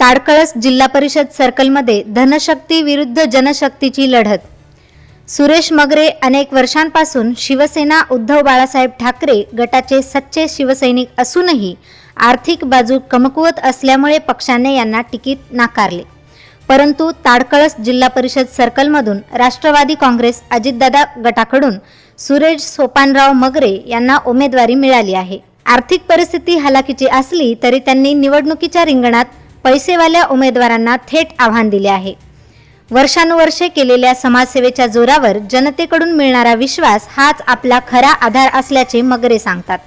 ताडकळस जिल्हा परिषद सर्कलमध्ये धनशक्ती विरुद्ध जनशक्तीची लढत। सुरेश मगरे अनेक वर्षांपासून शिवसेना उद्धव बाळासाहेब ठाकरे गटाचे सच्चे शिवसैनिक असूनही आर्थिक बाजू कमकुवत असल्यामुळे पक्षाने यांना तिकीट नाकारले। परंतु ताडकळस जिल्हा परिषद सर्कलमधून राष्ट्रवादी काँग्रेस अजितदादा गटाकडून सुरेश सोपानराव मगरे यांना उमेदवारी मिळाली आहे। आर्थिक परिस्थिती हलाखीची असली तरी त्यांनी निवडणुकीच्या रिंगणात पैसेवाल्या उमेदवारांना थेट आव्हान दिले आहे। वर्षानुवर्षे केलेल्या समाजसेवेच्या जोरावर जनतेकडून मिळणारा विश्वास हाच आपला खरा आधार असल्याचे मगरे सांगतात।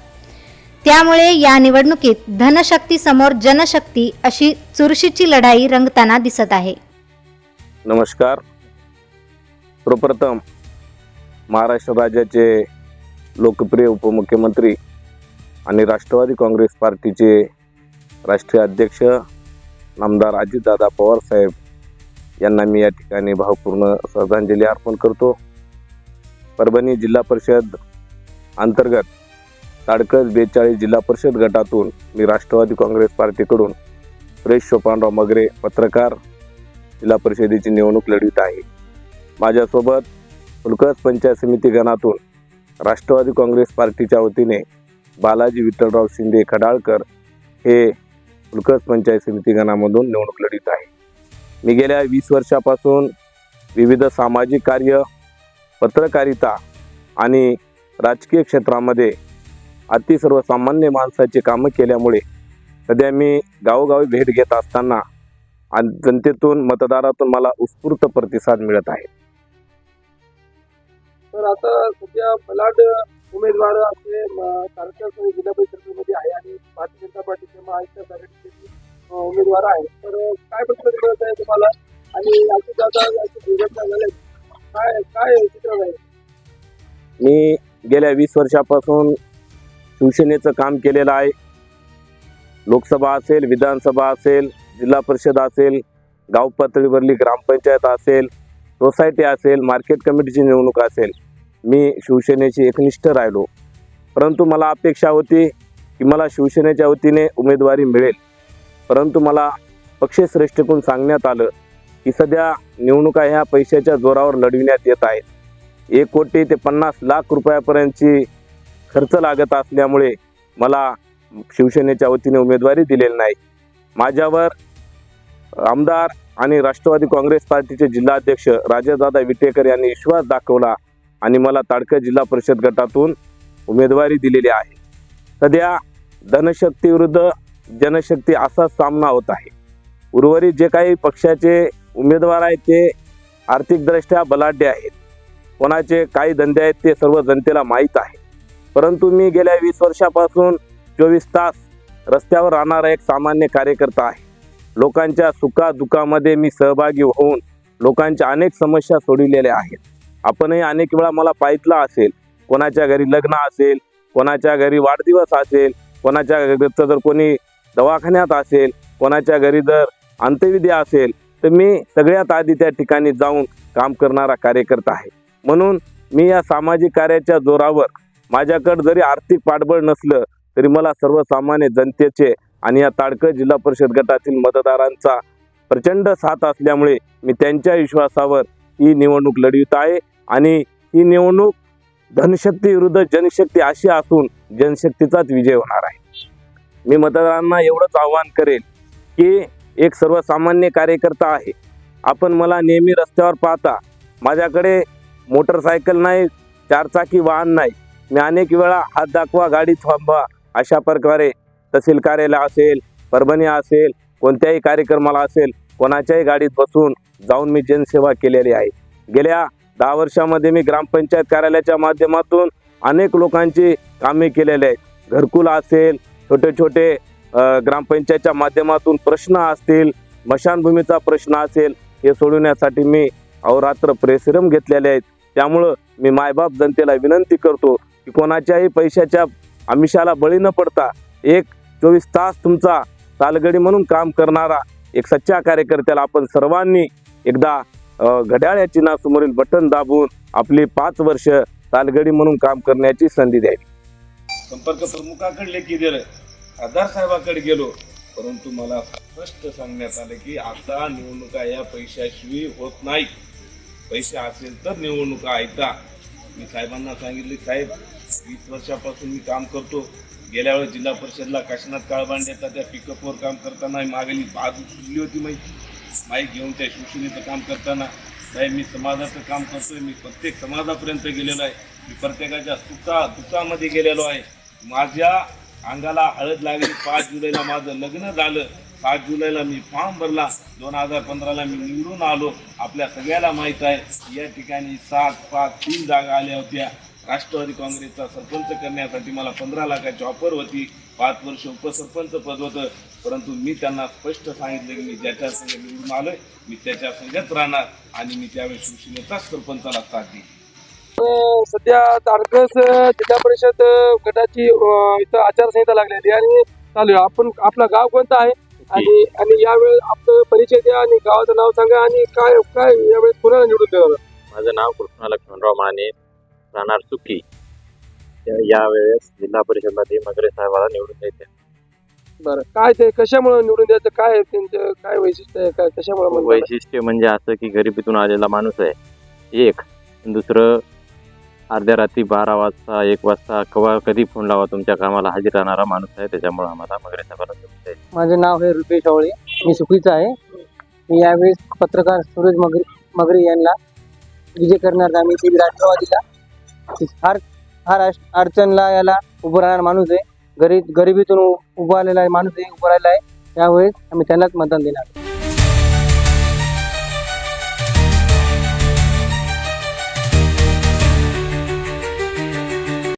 त्यामुळे या निवडणुकीत धनशक्ती समोर जनशक्ती अशी चुरशीची लढाई रंगताना दिसत आहे। नमस्कार। सर्वप्रथम महाराष्ट्र राज्याचे लोकप्रिय उपमुख्यमंत्री आणि राष्ट्रवादी काँग्रेस पार्टीचे राष्ट्रीय अध्यक्ष नामदार अजितदादा पवार साहेब यांना मी या ठिकाणी भावपूर्ण श्रद्धांजली अर्पण करतो। परभणी जिल्हा परिषद अंतर्गत ताडकळस 42 जिल्हा परिषद गटातून मी राष्ट्रवादी काँग्रेस पार्टीकडून सुरेश सोपानराव मगरे पत्रकार जिल्हा परिषदेची निवडणूक लढवित आहे। माझ्यासोबत फुलकळस पंचायत समिती गणातून राष्ट्रवादी काँग्रेस पार्टीच्या वतीने बालाजी विठ्ठलराव शिंदे खडाळकर हे फुलकळस पंचायत समिती गणामधून निवडणूक लढवित आहे। मी गेल्या 20 वर्षापासून विविध सामाजिक कार्य, पत्रकारिता आणि राजकीय क्षेत्रामध्ये अति सर्वसामान्य माणसाचे कामं केल्यामुळे सध्या मी गावोगावी भेट घेत असताना जनतेतून मतदारातून मला उत्स्फूर्त प्रतिसाद मिळत आहे। तर आता सध्या बलाढ्य उमेदवार असे ताडकळस जिल्हा परिषदेमध्ये आहे आणि भारतीय जनता पार्टीचे महाराष्ट्र आघाडीचे उमेदवार आहे। तर काय प्रतिसाद मिळत आहे तुम्हाला आणि अजितदादा याची दुर्घटना झाली काय चित्र आहे? मी गेल्या 20 वर्षापासून शिवसेनेचं काम केलेलं आहे। लोकसभा असेल, विधानसभा असेल, जिल्हा परिषद असेल, गाव पातळीवरली ग्रामपंचायत असेल, सोसायटी असेल, मार्केट कमिटीची निवडणूक असेल, मी शिवसेनेशी एकनिष्ठ राहिलो। परंतु मला अपेक्षा होती की मला शिवसेनेच्या वतीने उमेदवारी मिळेल, परंतु मला पक्षश्रेष्ठकडून सांगण्यात आलं की सध्या निवडणुका ह्या पैशाच्या जोरावर लढविण्यात येत आहेत। 1 कोटी ते 50 लाख रुपयापर्यंतची खर्च लागत असल्यामुळे मला शिवसेनेच्या वतीने उमेदवारी दिलेली नाही। माझ्यावर आमदार आणि राष्ट्रवादी काँग्रेस पार्टीचे जिल्हाध्यक्ष राजादादा विटेकर यांनी विश्वास दाखवला आणि मला ताडकळस जिल्हा परिषद गटातून उमेदवारी दिलेली आहे। सध्या धनशक्ती विरुद्ध जनशक्ती असा सामना होत आहे। उर्वरित जे काही पक्षाचे उमेदवार आहेत ते आर्थिकदृष्ट्या बलाढ्य आहेत, कोणाचे काही धंदे आहेत ते सर्व जनतेला माहीत आहे। परंतु मी गेल्या 20 वर्षापासून 24 तास रस्त्यावर राहणारा एक सामान्य कार्यकर्ता आहे। लोकांच्या सुखादुःखामध्ये मी सहभागी होऊन लोकांच्या अनेक समस्या सोडविलेल्या आहेत। आपणही अनेक वेळा मला पाहितलं असेल, कोणाच्या घरी लग्न असेल, कोणाच्या घरी वाढदिवस असेल, कोणाच्या घरचं जर कोणी दवाखान्यात असेल, कोणाच्या घरी जर अंत्यविधी असेल, तर मी सगळ्यात आधी त्या ठिकाणी जाऊन काम करणारा कार्यकर्ता आहे। म्हणून मी या सामाजिक कार्याच्या जोरावर माझ्याकडे जरी आर्थिक पाठबळ नसलं तरी मला सर्वसामान्य जनतेचे आणि या ताडकळस जिल्हा परिषद गटातील मतदारांचा प्रचंड साथ असल्यामुळे मी त्यांच्या विश्वासावर ही निवडणूक लढवित आहे आणि ही निवडणूक धनशक्ती विरुद्ध जनशक्ती अशी असून जनशक्तीचाच विजय होणार आहे। मी मतदारांना एवढंच आवाहन करेन की एक सर्वसामान्य कार्यकर्ता आहे, आपण मला नेहमी रस्त्यावर पाहता, माझ्याकडे मोटरसायकल नाही, 4 चाकी वाहन नाही, मी अनेक वेळा हात दाखवा, गाडी थांबवा अशा प्रकारे तहसील कार्यालय असेल, परभणी असेल, कोणत्याही कार्यक्रमाला असेल, कोणाच्याही गाडीत बसून जाऊन मी जनसेवा केलेली आहे। गेल्या 10 वर्षामध्ये मी ग्रामपंचायत कार्यालयाच्या माध्यमातून अनेक लोकांची कामे केलेली आहेत। घरकुल असेल, छोटे छोटे ग्रामपंचायतच्या माध्यमातून प्रश्न असतील, स्मशानभूमीचा प्रश्न असेल, हे सोडवण्यासाठी मी अहोरात्र परिश्रम घेतलेले आहेत। त्यामुळं मी मायबाप जनतेला विनंती करतो की कोणाच्याही पैशाच्या आमिषाला बळी न पडता एक 24 तास तुमचा तालगडी म्हणून काम करणारा एक सच्चा कार्यकर्त्याला आपण सर्वांनी एकदा घड्याळ या चिन्हासमोरील बटन दाबून आपली 5 वर्ष तालगडी म्हणून काम करण्याची संधी द्यावी। संपर्क प्रमुखाकडे लेखी दिलं, खासदार साहेबाकडे गेलो, परंतु मला स्पष्ट सांगण्यात आलं की आता निवडणुका या पैशाशिवाय होत नाही. पैसे असेल तर निवडणुका ऐका. मी साहेबांना सांगितले, साहेब 20 वर्षापासून मी काम करतो. गेल्या वेळेस जिल्हा परिषदला काशीनाथ काळबांड्याचा त्या पिकअपवर काम करताना मागणी बाजू सुटली होती. माईक घेऊन त्या शिवसेनेचं काम करताना साहेब मी समाजाचं काम करतोय. मी प्रत्येक समाजापर्यंत गेलेलो आहे. मी प्रत्येकाच्या दुःखामध्ये गेलेलो आहे. माझ्या अंगाला हळद लागली. 5 जुलैला माझं लग्न झालं. 7 जुलैला मी फॉर्म भरला. 2015ला मी निवडून आलो. आपल्या सगळ्याला माहीत आहे या ठिकाणी 7, 5, 3 जागा आल्या होत्या. राष्ट्रवादी काँग्रेसचा सरपंच करण्यासाठी मला 15 लाखाची ऑफर होती. 5 वर्ष उपसरपंच पद होतं. परंतु मी त्यांना स्पष्ट सांगितलं की मी ज्याच्या संघ निवडून आलोय मी त्याच्या संघच राहणार आणि मी त्यावेळेस शिवसेनेचाच सरपंचाला साथ देईन. सध्या तारकस जिल्हा परिषद गटाची इथं आचारसंहिता लागलेली आणि चालू आहे. आपलं गाव कोणतं आहे आणि यावेळेस आपलं परिचय द्या आणि गावाचं नाव सांगा आणि काय काय यावेळेस कोणाला निवडून द्यावं? माझं नाव कृष्णा लक्ष्मणराव माने, राहणार चुकी. यावेळेस जिल्हा परिषदमध्ये मगरे साहेबाला निवडून द्यायचे. बरं, काय ते कशामुळे निवडून द्यायचं, काय आहे त्यांचं काय वैशिष्ट्य आहे, काय कशामुळे वैशिष्ट्य म्हणजे असं की गरिबीतून आलेला माणूस आहे एक. दुसरं अर्ध्या रात्री 12 वाजता 1 वाजता कधी फोन लावा तुमच्या कामाला हजर राहणारा माणूस आहे. त्याच्यामुळे आम्हाला मगरे साहेबाला निवडून द्यायचे. माझं नाव आहे रुपेश आवळे, मी सुखीचा आहे. मी यावेळेस पत्रकार सुरेश मगरे यांना विजय करणार. आम्ही ते राष्ट्रवादीला फार अडचणला याला उभं राहणार माणूस आहे. गरिबीतून उभा आलेला आहे माणूस आहे, उभं राहिला आहे. त्यावेळेस आम्ही त्यांनाच मतदान देणार.